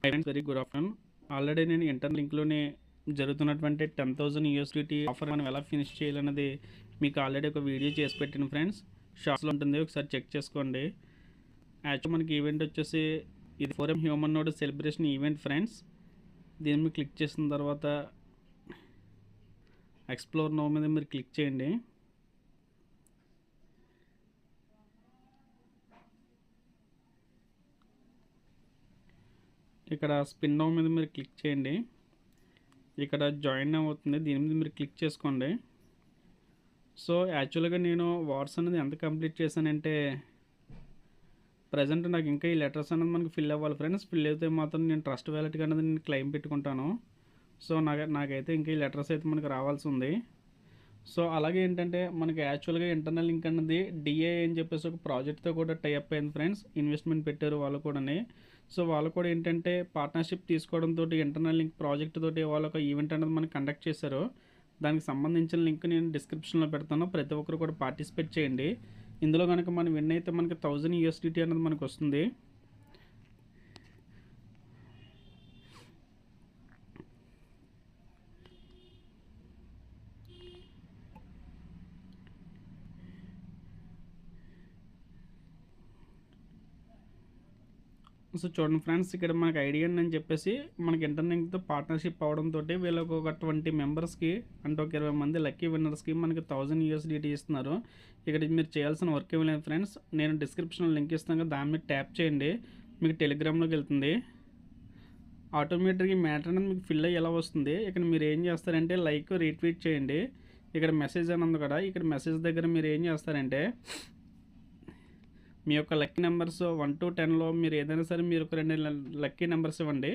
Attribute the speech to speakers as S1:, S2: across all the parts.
S1: Friends, very good afternoon. Already నేను inter లింక్లోనే జరుగుతున్నటువంటి 10,000 USDT offer మనం ఎలా ఫినిష్ చేయాలన్నది మీకు ఆల్రెడీ ఒక వీడియో చేసి పెట్టిన ఫ్రెండ్స్. షార్ట్స్లో ఉంటుంది, ఒకసారి చెక్ చేసుకోండి. యాక్చువల్ మనకి ఈవెంట్ వచ్చేసి ఇది 4M human node celebration event friends. దీని మీద క్లిక్ చేసిన తర్వాత ఎక్స్ప్లోర్ నో మీద మీరు క్లిక్ చేయండి. ఇక్కడ స్పిన్ నౌ మీద మీరు క్లిక్ చేయండి. ఇక్కడ జాయిన్ అవుతుంది, దీని మీద మీరు క్లిక్ చేసుకోండి. సో యాక్చువల్గా నేను వార్స్ అనేది ఎంత కంప్లీట్ చేశానంటే ప్రజెంట్ నాకు ఇంకా ఈ లెటర్స్ అనేది మనకి ఫిల్ అవ్వాలి ఫ్రెండ్స్. ఫిల్ అయితే మాత్రం నేను ట్రస్ట్ వ్యాలెట్ అనేది నేను క్లెయిమ్ పెట్టుకుంటాను. సో నాకైతే ఇంకా ఈ లెటర్స్ అయితే మనకు రావాల్సి ఉంది. సో అలాగే ఏంటంటే మనకి యాక్చువల్గా ఇంటర్నల్ లింక్ అనేది డిఏ అని చెప్పేసి ఒక ప్రాజెక్ట్తో కూడా టైఅప్ అయింది ఫ్రెండ్స్. ఇన్వెస్ట్మెంట్ పెట్టారు వాళ్ళు కూడా. సో వాళ్ళు కూడా ఏంటంటే పార్ట్నర్షిప్ తీసుకోవడంతో ఇంటర్నల్ లింక్ ప్రాజెక్ట్ తోటి వాళ్ళు ఒక ఈవెంట్ అనేది మనకి కండక్ట్ చేశారు. దానికి సంబంధించిన లింక్ నేను డిస్క్రిప్షన్లో పెడతాను. ప్రతి ఒక్కరు కూడా పార్టిసిపేట్ చేయండి. ఇందులో కనుక మనం విన్ అయితే మనకి 1000 యూఎస్డిటీ అనేది మనకు వస్తుంది. సో చూడండి ఫ్రెండ్స్, ఇక్కడ మనకి ఐడియా అని చెప్పేసి మనకి ఇంటర్నెట్తో పార్ట్నర్షిప్ అవడంతో వీళ్ళకి ఒక 20 మెంబర్స్కి అంటే ఒక 20 మంది లక్కీ విన్నర్స్కి మనకి 1000 యూఎస్డిటీ ఇస్తున్నారు. ఇక్కడ మీరు చేయాల్సిన వర్క్ ఏమి లేదు ఫ్రెండ్స్. నేను డిస్క్రిప్షన్లో లింక్ ఇస్తాను కదా, దాని మీద ట్యాప్ చేయండి. మీకు టెలిగ్రామ్లోకి వెళ్తుంది. ఆటోమేటిక్గా మ్యాటర్ అనేది మీకు ఫిల్ అయ్యి ఎలా వస్తుంది. ఇక్కడ మీరు ఏం చేస్తారంటే లైక్ రీట్వీట్ చేయండి. ఇక్కడ మెసేజ్ అని ఉంది కదా, ఇక్కడ మెసేజ్ దగ్గర మీరు ఏం చేస్తారంటే మీ యొక్క లక్కీ నెంబర్స్ 1 to 10లో మీరు ఏదైనా సరే మీరు ఒక 2 లక్కీ నెంబర్స్ ఇవ్వండి.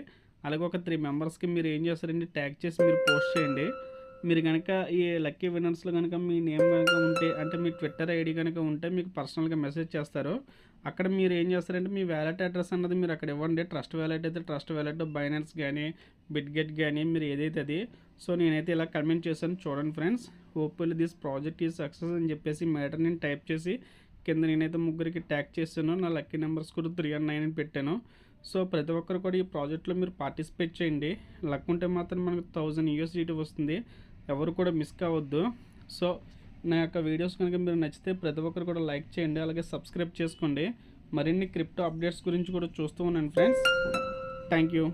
S1: అలాగే ఒక 3 మెంబర్స్కి మీరు ఏం చేస్తారంటే ట్యాగ్ చేసి మీరు పోస్ట్ చేయండి. మీరు కనుక ఈ లక్కీ విన్నర్స్లో కనుక మీ నేమ్ కనుక ఉంటే అంటే మీ ట్విట్టర్ ఐడి కనుక ఉంటే మీకు పర్సనల్గా మెసేజ్ చేస్తారు. అక్కడ మీరు ఏం చేస్తారంటే మీ వ్యాలెట్ అడ్రస్ అన్నది మీరు అక్కడ ఇవ్వండి. ట్రస్ట్ వ్యాలెట్ అయితే ట్రస్ట్ వ్యాలెట్, బైనాన్స్ కానీ బిట్గెట్ కానీ మీరు ఏదైతే అది. సో నేనైతే ఇలా కమెంట్ చేశాను, చూడండి friends. Hopefully this project is success అని చెప్పేసి మ్యాటర్ నేను టైప్ చేసి కింద నేనైతే ముగ్గురికి ట్యాగ్ చేశాను. నా లక్కీ నెంబర్స్ కూడా 3 and 9 అని పెట్టాను. సో ప్రతి ఒక్కరు కూడా ఈ ప్రాజెక్ట్లో మీరు పార్టిసిపేట్ చేయండి. లక్ ఉంటే మాత్రం మనకు 1000 యూఎస్డిటీ వస్తుంది. ఎవరు కూడా మిస్ కావద్దు. సో నా యొక్క వీడియోస్ కనుక మీరు నచ్చితే ప్రతి ఒక్కరు కూడా లైక్ చేయండి, అలాగే సబ్స్క్రైబ్ చేసుకోండి. మరిన్ని క్రిప్టో అప్డేట్స్ గురించి కూడా చూస్తూ ఉన్నాను ఫ్రెండ్స్. Thank you.